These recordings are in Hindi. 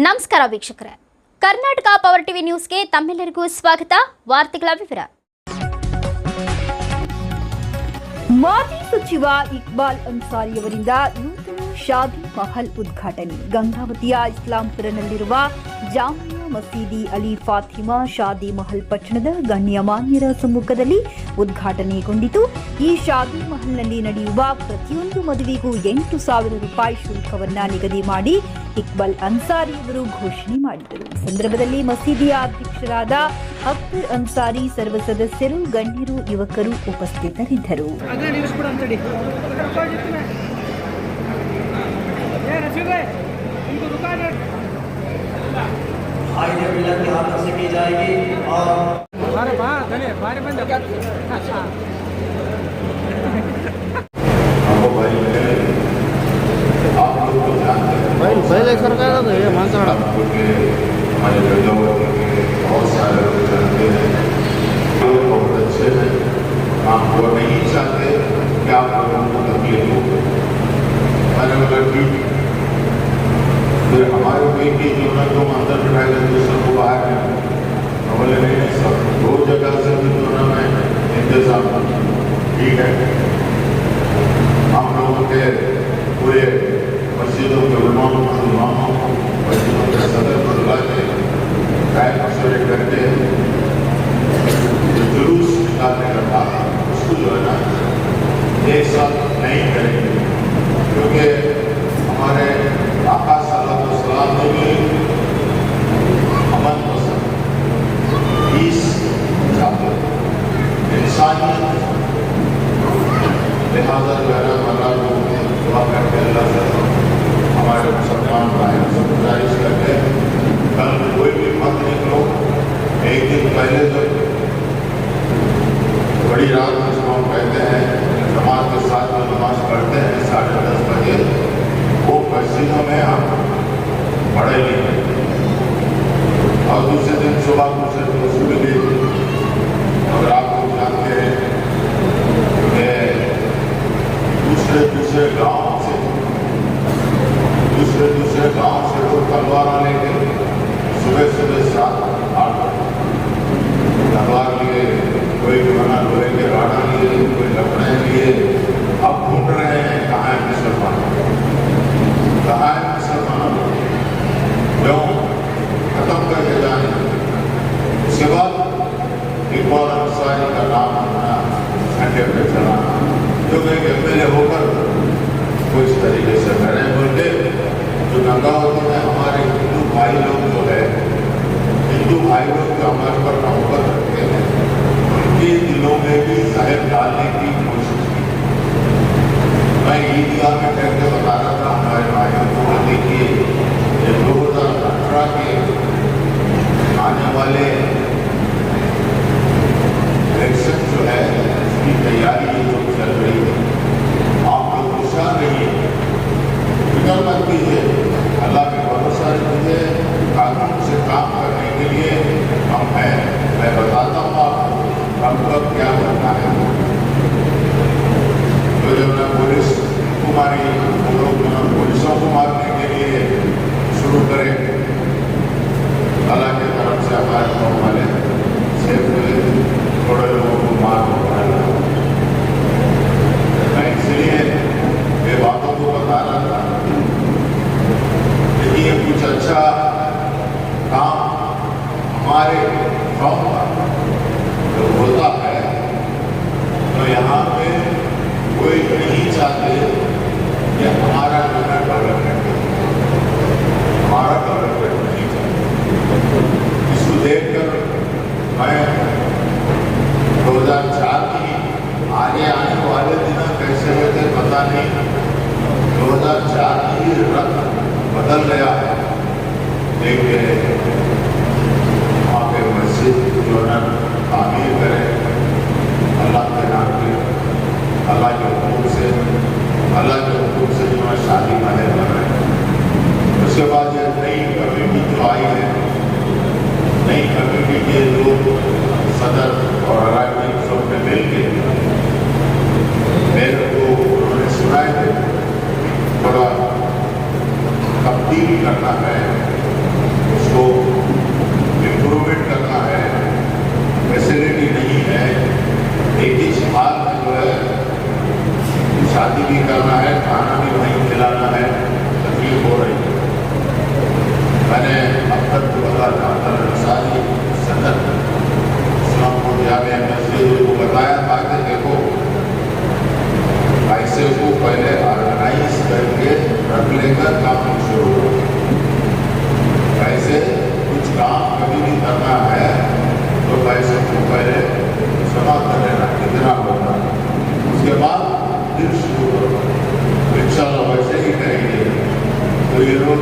ನಮಸ್ಕಾರ ವೀಕ್ಷಕರೇ, ಕರ್ನಾಟಕ ಪವರ್ ಟಿವಿ ನ್ಯೂಸ್ಗೆ ತಮ್ಮೆಲ್ಲರಿಗೂ ಸ್ವಾಗತ. ವಾರ್ತೆಗಳ ವಿವರ. ಮಾಜಿ ಸಚಿವ ಇಕ್ಬಾಲ್ ಅನ್ಸಾರಿ ಅವರಿಂದ ನೂತನ ಶಾದಿ ಮಹಲ್ ಉದ್ಘಾಟನೆ. ಗಂಗಾವತಿಯ ಇಸ್ಲಾಂಪುರನಲ್ಲಿರುವ ಜಾಮಿಯಾ ಮಸೀದಿ ಅಲಿ ಫಾತಿಮಾ ಶಾದಿ ಮಹಲ್ ಪಟ್ಟಣದ ಗಣ್ಯಮಾನ್ಯರ ಸಮ್ಮುಖದಲ್ಲಿ ಉದ್ಘಾಟನೆಗೊಂಡಿತು. ಈ ಶಾದಿ ಮಹಲ್ನಲ್ಲಿ ನಡೆಯುವ ಪ್ರತಿಯೊಂದು ಮದುವೆಗೂ 8,000 ರೂಪಾಯಿ ಶುಲ್ಕವನ್ನ ನಿಗದಿ ಮಾಡಿ ಇಕ್ಬಾಲ್ ಅನ್ಸಾರಿ ಅವರು ಘೋಷಣೆ ಮಾಡಿದರು. ಈ ಸಂದರ್ಭದಲ್ಲಿ ಮಸೀದಿಯ ಅಧ್ಯಕ್ಷರಾದ ಅಕ್ಬರ್ ಅನ್ಸಾರಿ, ಸರ್ವ ಸದಸ್ಯರು, ಗಣ್ಯರು, ಯುವಕರು ಉಪಸ್ಥಿತರಿದ್ದರು. की हाथों से की जाएगी और पहले सरकार तो ये मानसाड़ा हमारे गंगावती के बहुत सारे लोग जानते हैं, लोग बहुत अच्छे हैं। आप वो नहीं चाहते कि आप लोगों को तकलीफ हो। मैंने बोला ठीक, फिर हमारे बेटी जो है तुम अंदर बिठाए गए सबको बाहर में, बोले नहीं सब दो जगह से भी दोनों में इंतजाम ठीक है। हम लोगों के पूरे मस्जिदों के उलमाओं मस्जिदों के सदर बुला के राय मशवरे करके जो जुलूस निकालने का था उसको जो है ना एक साथ नहीं करेंगे, क्योंकि हमारे आका सल्लल्लाहु ने भी अमन पसंद, पीस चाहते, इंसानियत, लिहाजा जो है अल्लाह को दुआ करके अल्लाह से हमारे मुसलमान भाई से गुजारिश करके कल कोई भी मत निकलो। एक दिन पहले तो बड़ी रात में जब हम कहते हैं जमात के साथ में नमाज पढ़ते हैं 10:30 बजे, वो मस्जिदों में हम पढ़ेंगे और दूसरे दिन सुबह दूसरे दिन अगर आप लोग जानते हैं कि दूसरे गांव से लोग तलवार लेके सुबह 7-8 तलवार लिए, कोई बना लोहे के राडा लिए, कोई लकड़े लिए, अब ढूंढ रहे हैं कहाँ है मुसलमान, कहाँ है मुसलमान, क्यों खत्म करके जाने। उसके बाद इकबाल अंसारी का नाम झंडे पे चलाना, जो मैं मेरे होकर वो इस तरीके से करें बोलते। जो गंगावती में हमारे हिंदू भाई लोग जो है, हिंदू भाई लोग जो हमारे पर मोहब्बत रखते हैं, उनके दिलों में भी जहर डालने की कोशिश की। मैं ईदगाह में कहकर बता रहा था हमारे भाइयों को, देखिए ये 2018 के आने वाले इलेक्शन जो है उसकी तैयारी जो चल रही है, आप लोग होशियार रहिए, फिक्र मत कीजिए, अल्लाह के भरोसा रखिए, कानून से काम करने के लिए हम हैं। मैं बताता हूँ आपको हमको अब क्या करना है। तो जब मैं पुलिस को मारी, वो लोग पुलिसों को मारने के लिए शुरू करें, अल्लाह की तरफ से हमारे गाँव वाले सेफ हुए, थोड़े लोगों को मार पड़ा। मैं इसलिए ये बातों को बता रहा था, लेकिन ये कुछ अच्छा काम हमारे गाँव का जो होता है, तो यहाँ पे कोई नहीं चाहते कि हमारा जो है डेवलपमेंट, हमारा डेवलपमेंट नहीं चाहते। इसको देखकर मैं 2004 की आगे आने वाले दिन कैसे हुए थे पता नहीं, 2004 की रंग बदल गया है। लेकिन वहाँ पे मस्जिद जो है तामीर करें अल्लाह के नाम पे, अल्लाह के हुकूम से जो है शादी महल बनाए। उसके बाद ये नई कम्युनिटी जो आई है, नई कम्युनिटी के लोग सदर और अराइवल सबने मिल के मेरे को उन्होंने सुनाए थे थोड़ा तब्दील करना है जामे मस्जिद को बताया था कि देखो पैसे को पहले ऑर्गेनाइज करके रख लेकर काम शुरू हो। पैसे कुछ काम कभी भी करना है तो पैसे को पहले जमा कर लेना कितना होगा, उसके बाद फिर शुरू करो। इंशाल्लाह वैसे ही करेंगे। तो ये लोग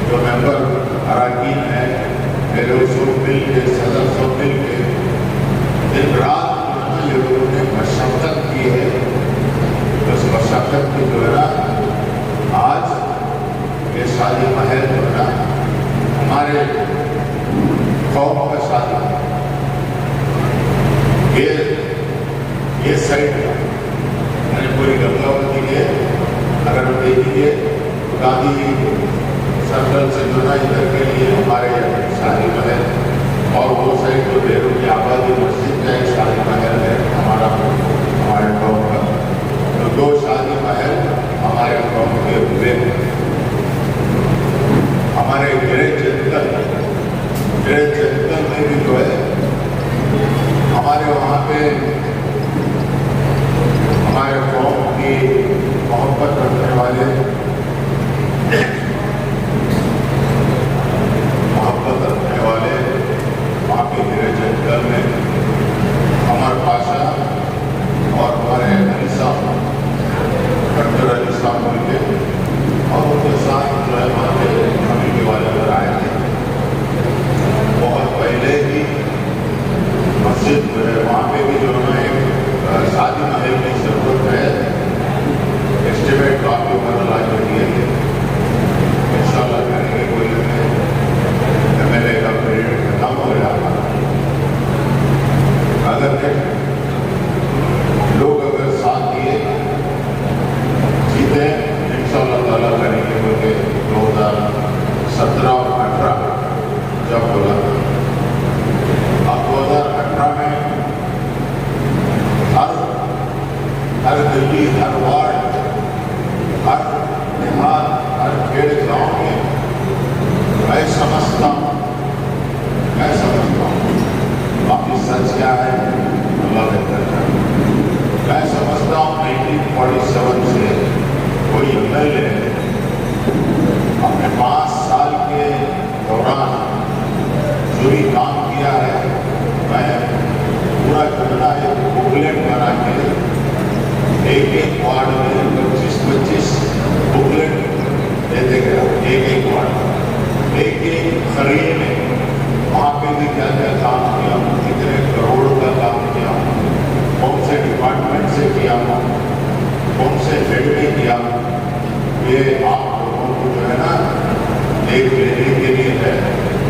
जो मेंबर अराकीन है, मेरे सब मिल के, सदर सब मिल के दिन रात ये लोगों ने मशक्कत की है। उस मशक्कत की जो है ना आज ये शादी महल जो है ना हमारे कौम का शादी, ये साइड मैंने पूरी गंगावती के अगर देखेंगे गांधी सर्कल से जो ना इधर के लिए हमारे शादी महल, और वो साइड जो डेरू की आबादी मस्जिद का एक शादी महल है हमारे कौम का। तो दो शादी महल हमारे कौम के हुए। हमारे ग्रेट जंगल में भी जो है हमारे वहाँ पे हमारे कौम की मोहब्बत रखने वाले वहाँ के मेरे जंगल में अमर पाशा और हमारे अली साहब डॉक्टर अली साहब मिलके और उनके साथ जो है वहाँ के कमेटी वाले अगर आए थे। बहुत पहले ही मस्जिद जो है वहाँ पे भी जो है एक शादी महल की जरूरत है। एस्टिमेट काफी बदला जो दिए थे इंशाल्लाह करेंगे। कोई MLA का पीरियड खत्म हो गया, अगर लोग अगर साथ दिए जीते इंशाल्लाह ताला करेंगे। बोलते 2017 और 18 जब बोला था, अब 2018 में हर गली, हर वार्ड, हर देहात, हर खेड़ गाँव में मैं समझता हूँ बाकी सच क्या है अल्लाह बेहतर जाने। मैं समझता हूँ 1947 से कोई MLA अपने 5 साल के दौरान जो भी काम किया है, मैं पूरा करना है बुकलेट बना के एक वार्ड में 25-25 बुकलेट देते गया। एक वार्ड एक खरीद में वहाँ पे भी क्या क्या काम किया, कितने करोड़ का काम किया, कौन से डिपार्टमेंट से किया, कौन से हेड में किया, ये आप लोगों को जो है ना देख लेने के लिए है।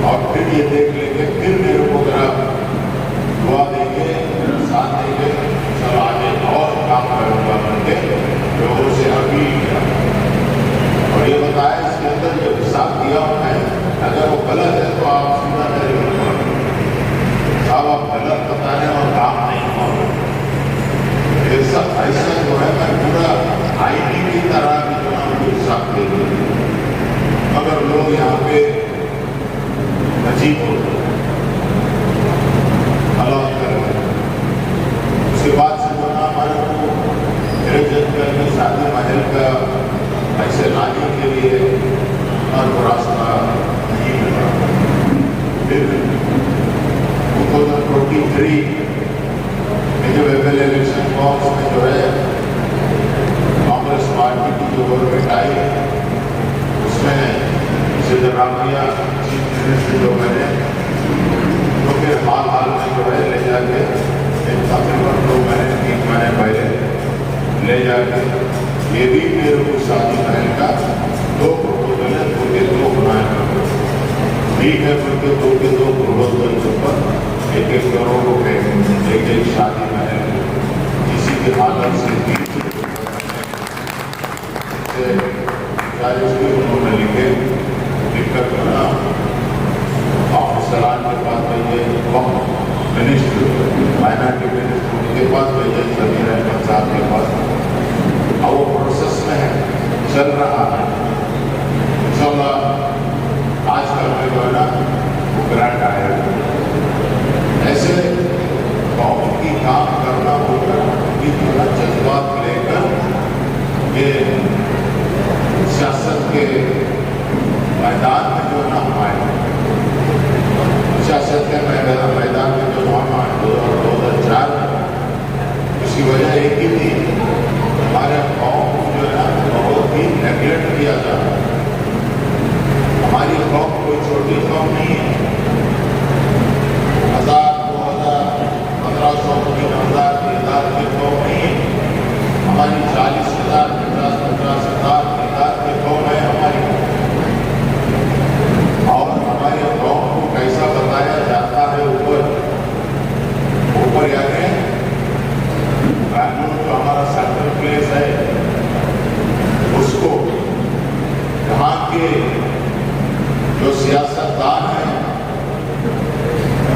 और फिर ये देख लेंगे, फिर मेरे को जरा दुआ देंगे, मेरा साथ देंगे, चलो आगे और काम करूँगा करके लोगों से अपील किया। और ये बताया इसके अंदर जो हिसाब दिया है अगर वो गलत है तो आप सीधा साहब आप गलत बताने और काम नहीं हो। ऐसा जो है मैं पूरा आईटी की तरह की जो हमको हिसाब दे दूँ, मगर लोग यहाँ पे अजीब हो अलग करें। उसके बाद से जो ना हमारे को मेरे जंगल में शादी महल का ऐसे लाने के लिए और वो रास्ता नहीं मिला। फिर 2023 में जब MLA इलेक्शन हुआ उसमें जो है कांग्रेस पार्टी की जो गवर्नमेंट आई उसमें सिद्धरामैया चीफ मिनिस्टर जो मैंने तो फिर हाल में जो है ले जाके तकरीबन 2 महीने 3 महीने पहले ले जाके ये भी मेरे को शादी महल का 2 प्रपोजल है, 2 के 2 बनाए ठीक है। बोलते 2 के 2 प्रपोजल के ऊपर 1-1 करोड़ रुपए एक शादी महल किसी की हालत से उन्होंने लिखकर बना ऑफिसरान के पास भेजे, मिनिस्टर माइनॉरिटी मिनिस्टर उनके पास भेजे, जमीन अहमद साहब के पास, और वो प्रोसेस में है, चल रहा है। इंशाल्लाह आजकल में जो है ना वो ग्रांट आएगा। ऐसे काम करना होगा कि थोड़ा जज्बात लेकर ये सियासत के मैदान में जो ना आए, सियासत के मैदान में जो हम आए 2004 में, उसकी वजह एक ही थी, हमारे कौम जो है ना बहुत ही नेगलेक्ट किया जा रहा है। हमारी कौम कोई छोटी कौम नहीं है। 1000, 2000, 1500, 3000, 1000 की कौम नहीं है। हमारी 40,000, 50,000 की कौम है हमारी। और हमारे कौम को कैसा बताया जाता है ऊपर यानी बैंगलोर जो हमारा सेंट्रल प्लेस है, उसको यहाँ के जो सियासतदान है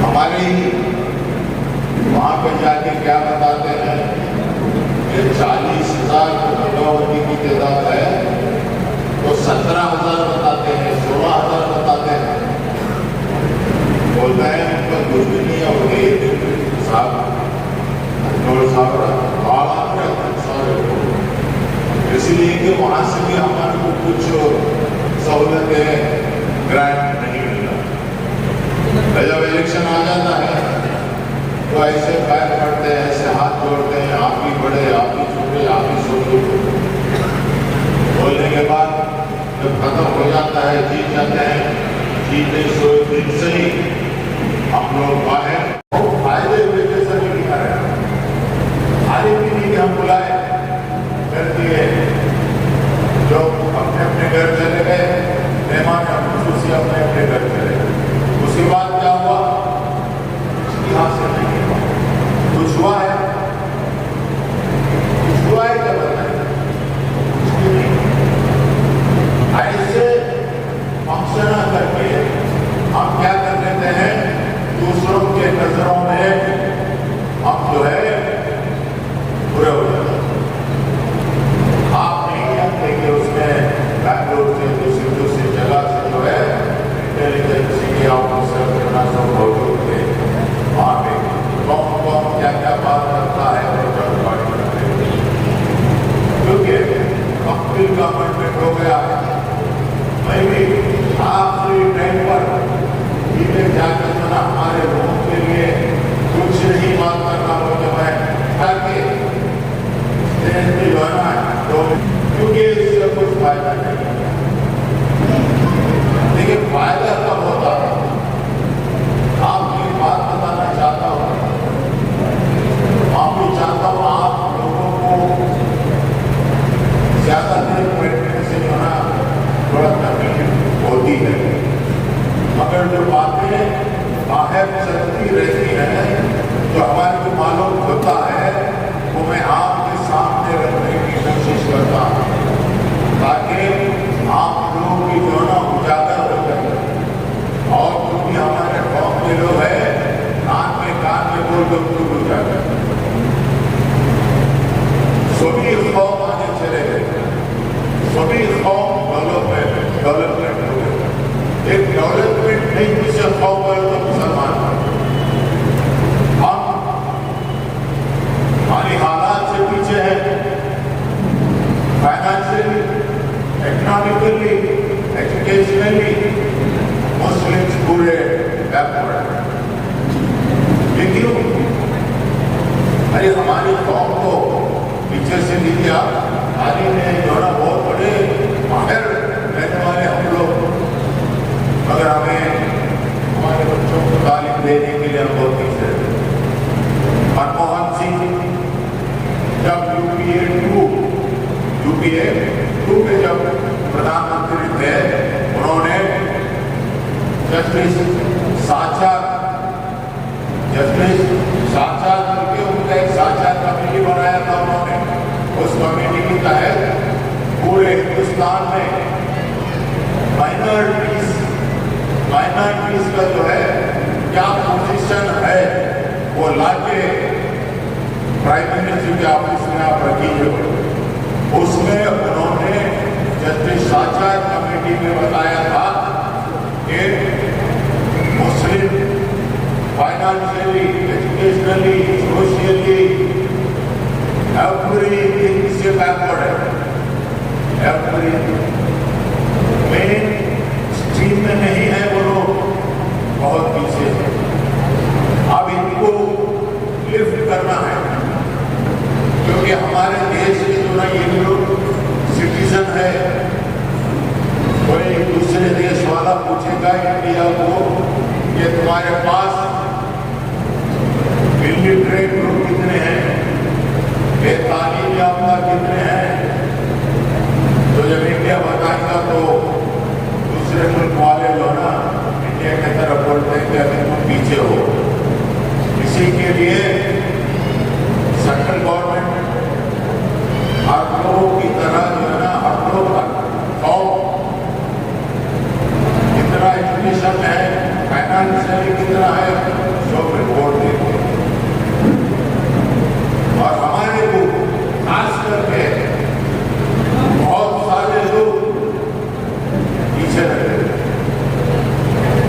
हमारे ही वहाँ पे जाके क्या बताते हैं कि 40,000 गंगावती की तादाद है तो 17,000 बताते हैं, 16,000 बताते हैं। बोलता है उनका कुछ भी नहीं होते साहब इसलिए कि वहाँ से भी हमारे को कुछ सहूलतें ग्रांट नहीं मिला। जब इलेक्शन आ जाता है तो ऐसे पैर पड़ते हैं, ऐसे हाथ जोड़ते हैं, आप ही बड़े, आप ही छोटे, आप ही सोचो। बोलने के बाद जब खत्म हो जाता है, जीत जाते हैं, जीतने सो दिन से ही हम लोग बाहर फायदे हुए जैसा भी दिखा रहे हैं। आगे भी नहीं हम बुलाए करती है, जो अपने अपने घर चले गए, मेहमान खुशी अपने अपने घर चले गए। उसके बाद क्या हुआ, यहाँ से नहीं हुआ, कुछ हुआ है, क्या बताए, ऐसे फंक्शन करके हम क्या कर लेते हैं, दूसरों के नजरों में हम जो है पूरे हो जाते हैं। आप नहीं जानते कि उसमें बैंगलोर से दूसरी जगह से जो है इंटेलिजेंस की ऑफिसर होते वहाँ पे कौन क्या क्या बात करता है, क्योंकि कंपनी का अपॉइंटमेंट हो गया। मैं भी आखिरी टाइम पर धीरे जाकर बना हमारे लोगों के लिए कुछ नहीं बात करना हो, जब मैं करके जो है ना तो क्योंकि इससे कुछ फायदा नहीं है। लेकिन फायदा कब होता है, आपको एक बात बताना चाहता हूँ, आपको चाहता हूँ आप लोगों को ज्यादा देर बैठने से जो है थोड़ा तकलीफ होती है, मगर जो बातें बाहर चलती रहती हैं जो हमारे को मालूम होता है वो मैं आपके सामने रखने की कोशिश करता हूँ, ताकि आप लोगों की जो ना उजागर हो जाए। और जो भी हमारे कौम के लोग हैं कान में बोल दो खुद उजागर, सभी कौम आगे चले गए, सभी कौम डेवलपमेंट हो गए। एक डेवलपमेंट नहीं जिसे कौम बोले तो मुसलमान हम हमारी हालात से पीछे है, फाइनेंशियली, इकोनॉमिकली, एजुकेशनली मुस्लिम्स पूरे बैकवर्ड हैं। ये क्यों? अरे हमारी कौम को पीछे से लीजिए आप, हाल ही में जो है बहुत बड़े माहिर रहने वाले हम लोग, मगर हमें हमारे बच्चों को तालीम देने के लिए हम बहुत पीछे हैं। मनमोहन सिंह जब यूपीए 2 में जब प्रधानमंत्री थे, उन्होंने जस्टिस साक्षात करके उनका एक साक्षात कमेटी बनाया था उन्होंने। उस कमेटी के तहत पूरे हिंदुस्तान में माइनॉरिटीज का जो है क्या पोजीशन है वो लाके प्राइम मिनिस्टर के ऑफिस में आप रखिए। उसमें उन्होंने जस्टिस साक्षात कमेटी में बताया था कि मुस्लिम फाइनेंशियली, एजुकेशनली, सोशली लिफ्ट करना है, क्योंकि हमारे देश के जो ना ये लोग सिटीजन है, कोई दूसरे देश वाला पूछेगा इंडिया को कि तुम्हारे पास इलिटरेट लोग कितने हैं, बेतालीम याफ्ता कितने हैं, तो जब इंडिया बताएगा तो दूसरे मुल्क वाले लोग ना इंडिया की तरफ बोलते हैं कि अभी तुम पीछे हो। इसी के लिए सेंट्रल गवर्नमेंट हर लोगों की तरह जो है ना, हर लोग कितना एजुकेशन है, फाइनेंशियली कितना है, सब रिपोर्ट देते हैं। और हमारे को खास करके बहुत सारे लोग पीछे रहते हैं।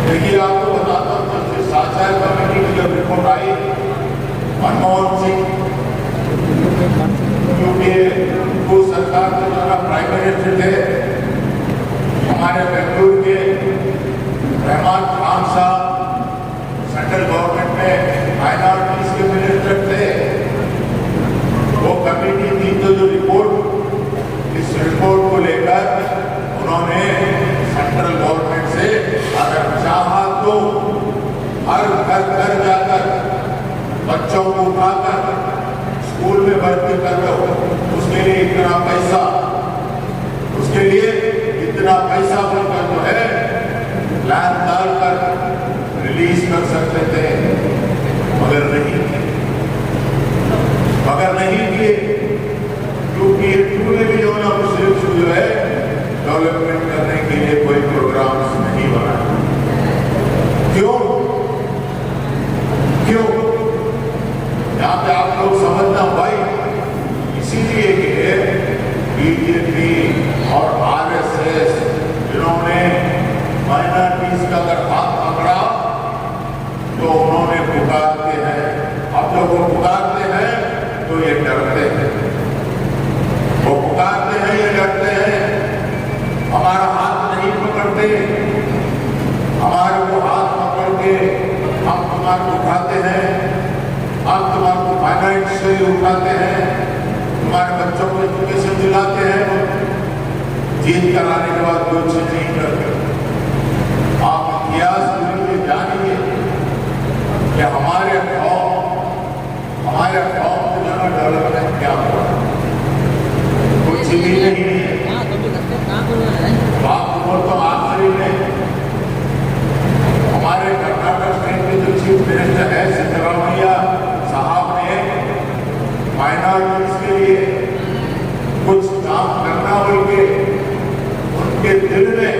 देखिए, आपको बताता हूँ, जब साक्षात कमेटी की जब रिपोर्ट आई, मनमोहन सिंह क्योंकि वो सरकार के द्वारा प्राइम मिनिस्टर थे, हमारे बेंगलुरु के रहमान खान साहब सेंट्रल गवर्नमेंट में माइनॉरिटीज के मिनिस्टर थे। वो कमेटी थी तो जो रिपोर्ट, इस रिपोर्ट को लेकर उन्होंने सेंट्रल गवर्नमेंट से अगर चाहा तो हर घर जाकर बच्चों को उठाकर स्कूल में भर्ती कर लो, उसके लिए इतना पैसा, उसके लिए इतना पैसा बनकर जो है प्लान डालकर रिलीज कर सकते थे, मगर नहीं किए, क्योंकि पूरे भी जो ना मुस्लिम जो है डेवलपमेंट करने के लिए कोई प्रोग्राम्स नहीं बनाए। क्यों? यहाँ पे आप लोग समझना भाई, इसीलिए कि बीजेपी और आरएसएस जिन्होंने माइनॉरिटीज का अगर हाथ पकड़ा तो उन्होंने पुकारते हैं, अब जब वो पुकारते हैं तो ये डरते हैं, वो पुकारते हैं, ये डरते हैं, हमारा हाथ नहीं पकड़ते, हमारे को हाथ पकड़ के हम तुम्हारे उठाते हैं, हम तुम्हारे को फाइनेंशियली उठाते हैं, तुम्हारे बच्चों को एजुकेशन दिलाते हैं, जीत कराने के बाद कोई चीज नहीं करते। आप इतिहास में जानिए कि हमारे कौम को जाना डेवलपमेंट क्या हुआ, कुछ भी नहीं है। बात बोल तो आखिरी में हमारे कर्नाटक स्टेट के जो चीफ मिनिस्टर है सिद्धरामैया साहब ने माइनॉरिटीज के लिए कुछ काम करना बोल के उनके दिल में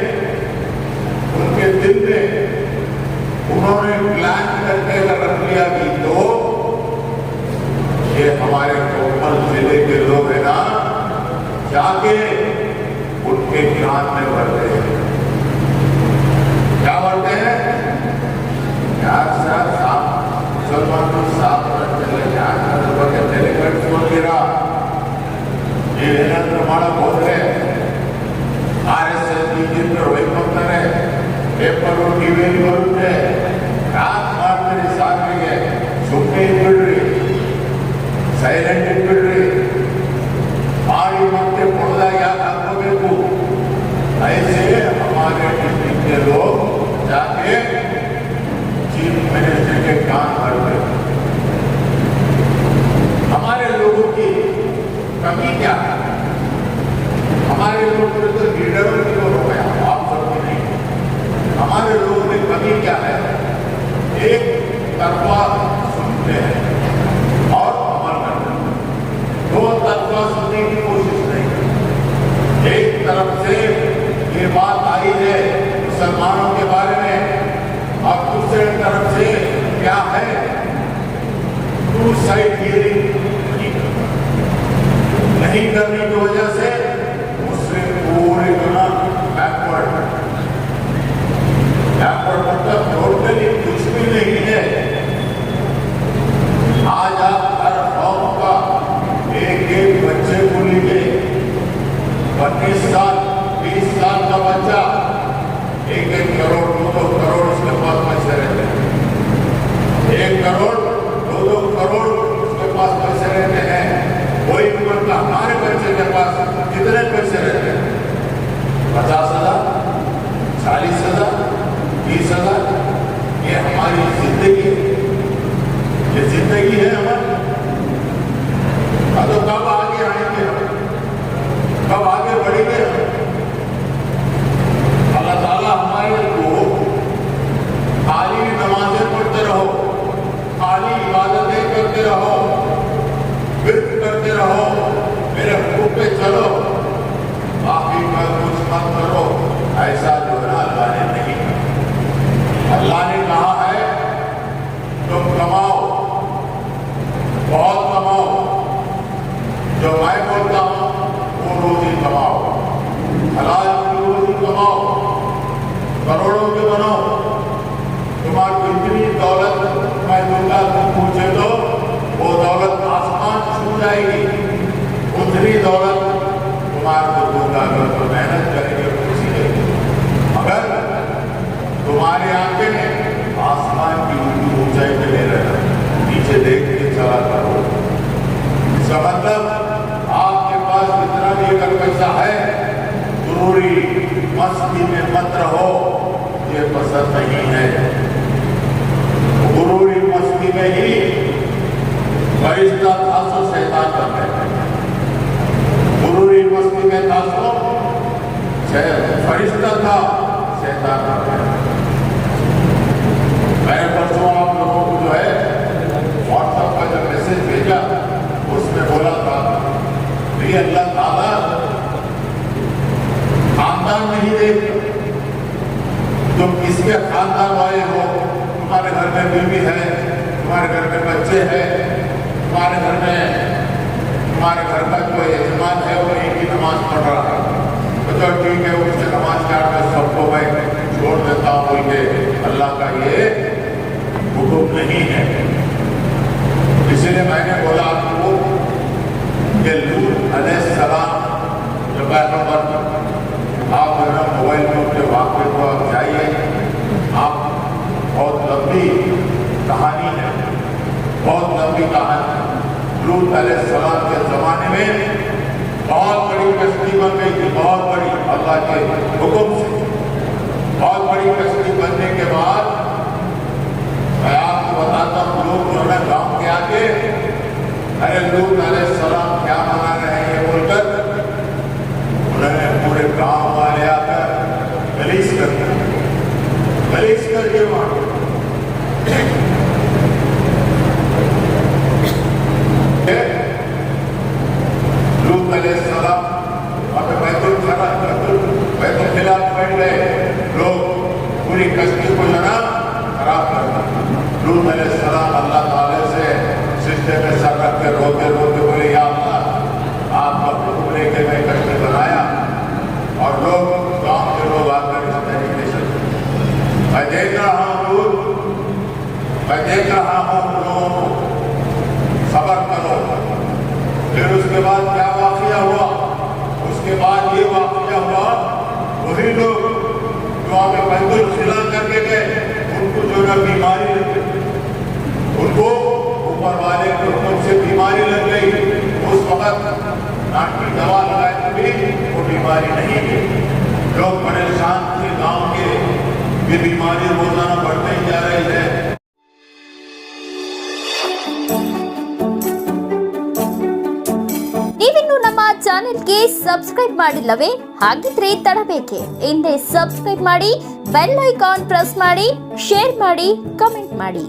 उन्होंने प्लान करके रख लिया कि तो ये हमारे कोपल जिले के लोग है ना, जाके उनके ज्ञान में बढ़ते हैं। क्या बढ़ते हैं? यार साहब मुसलमान साहब डेलीगेट बोल गिरा, ये वीरेंद्र माड़ा बोल रहे, आरएसएस बीजेपी वैकंतर पेपर टीवी बರುತ್ತೆ, ಯಾಕೆ ಮಾಡ್ತೀರಿ ಸಾಕಿಗೆ, ಸುಮ್ಮನೆ ಇಟ್ಬಿಡ್ರಿ, ಸೈಲೆಂಟ್ ಇಟ್ಬಿಡ್ರಿ, ಮಾಡಿ ಮತ್ತೆ ಕೊಡದಾಗ ಯಾಕೆ ಹಾಕೋಬೇಕು? ऐसे हमारे डिस्ट्रिक्ट के लोग जाके चीफ मिनिस्टर के कान भरते। हमारे लोगों की कमी क्या है? हमारे लोग तो लीडरों की ओर हो गया, आप सबकी नहीं। हमारे लोगों में कमी क्या है? एक तरफा सुनते हैं और अमल करते हैं, दो तरफा सुनने की कोशिश नहीं। एक तरफ से ये बात आई है मुसलमानों के बारे में, और दूसरे तरफ से क्या है, टू साइड हियरिंग नहीं करने की वजह से मुस्लिम पूरे गुना बैकवर्ड मतलब टोटली कुछ भी नहीं है। आज आप हर कौम का एक बच्चे को लीजिए, 25 साल 20 साल का बच्चा, 1 करोड़ 2 करोड़ उसके पास पैसे रहते हैं, 1 करोड़ 2 करोड़ है हमारे। तो कब आगे आएंगे हम, कब आगे बढ़ेंगे हम? अल्लाह ताला हमारे को खाली नमाजें पढ़ते रहो, खाली इबादतें करते रहो, विर्द करते रहो, मेरे हुक्म पे चलो, बाकी का कुछ मत करो, ऐसा जो है अल्लाह ने नहीं कहा। अल्लाह ने कहा है तुम कमाओ, बहुत कमाओ, जो मैं बोलता हूं वो रोजी कमाओ, हलाल की रोजी कमाओ, करोड़ों के बनाओ। तुम्हारी इतनी दौलत मैं दूंगा, तुम पूछे तो वो दौलत आसमान छू जाएगी, उतनी दौलत तुम्हारे को दूंगा अगर तो मेहनत करेंगे, खुशी देंगे। अगर तुम्हारे आंखें आसमान की ऊंचाई पे ले रहना, नीचे देख के चला करो। इसका मतलब आपके पास जितना भी अगर पैसा है, जरूरी मस्ती में मत रहो, ये पसंद नहीं है। जरूरी मस्ती में ही फरिश्ता था सो शैतान कर रहे हैं, जरूरी मस्ती में था सो फरिश्ता था शैतान कर रहे हैं। मैंने परसों आप लोगों को जो है व्हाट्सएप का जब मैसेज भेजा उसमें बोला था ये अल्लाह ताला खानदान नहीं देखता, तुम किसके खानदान वाले हो, तुम्हारे घर में बीवी है, तुम्हारे घर में बच्चे हैं, तुम्हारे घर का जो यजमान है वो एक ही नमाज पढ़ रहा है, तो चलो ठीक है उससे नमाज काट कर सबको मैं छोड़ देता हूँ, बोल के अल्लाह का ये हुक्म नहीं है। इसलिए मैंने बोला आपको कि लूत अलैहिस्सलाम जो पैगंबर, आप मेरा मोबाइल में उनके वाक़े को आप जाइए, आप बहुत लंबी कहानी है, बहुत लंबी कहानी। लूत अलैहिस्सलाम के ज़माने में बहुत बड़ी कश्ती बन गई थी, बहुत बड़ी, अल्लाह के हुक्म से बहुत बड़ी कश्ती बनने के बाद मैं आपको बताता हूँ, लोग जो है गाँव के आगे अरे लूत अलैहिस्सलाम क्या मना रहे हैं बोलकर उन्होंने पूरे गांव वाले आकर गलीस करके वहां लूत अलैहिस्सलाम बैतुल खिलाफ बैठ गए, लोग पूरी कश्ती को जना खराब कर। लूत अलैहिस्सलाम अल्लाह ताला से सिजदे में सर रख के रोते रोते बोले या अल्लाह आपका हुक्म लेके मैं कश्ती बनाया, और लोग गांव के लोग आकर इस तरीके से मैं देख रहा हूँ लोगों को सब्र करो। फिर उसके बाद क्या वाक़या हुआ, उसके बाद ये वाक़या हुआ, वही लोग जो हमें बैतुल खिला करके गए उनको जो ना बीमारी लग गई, उनको ऊपर वाले के हुक्म से बीमारी लग गई। उस वक्त नाक की दवा लगाए भी वो बीमारी नहीं गई, लोग परेशान थे, गांव के ये बीमारी रोजाना बढ़ते ही जा रही है। ನೀವಿನ್ನು ನಮ್ಮ ಚಾನೆಲ್ಗೆ ಸಬ್ಸ್ಕ್ರೈಬ್ ಮಾಡಿಲ್ಲವೇ? ಹಾಗಿದ್ರೆ ತಡಬೇಕೆ? ಹಿಂದೆ ಸಬ್ಸ್ಕ್ರೈಬ್ ಮಾಡಿ, ಬೆಲ್ ಐಕಾನ್ ಪ್ರೆಸ್ ಮಾಡಿ, ಶೇರ್ ಮಾಡಿ, ಕಮೆಂಟ್ ಮಾಡಿ.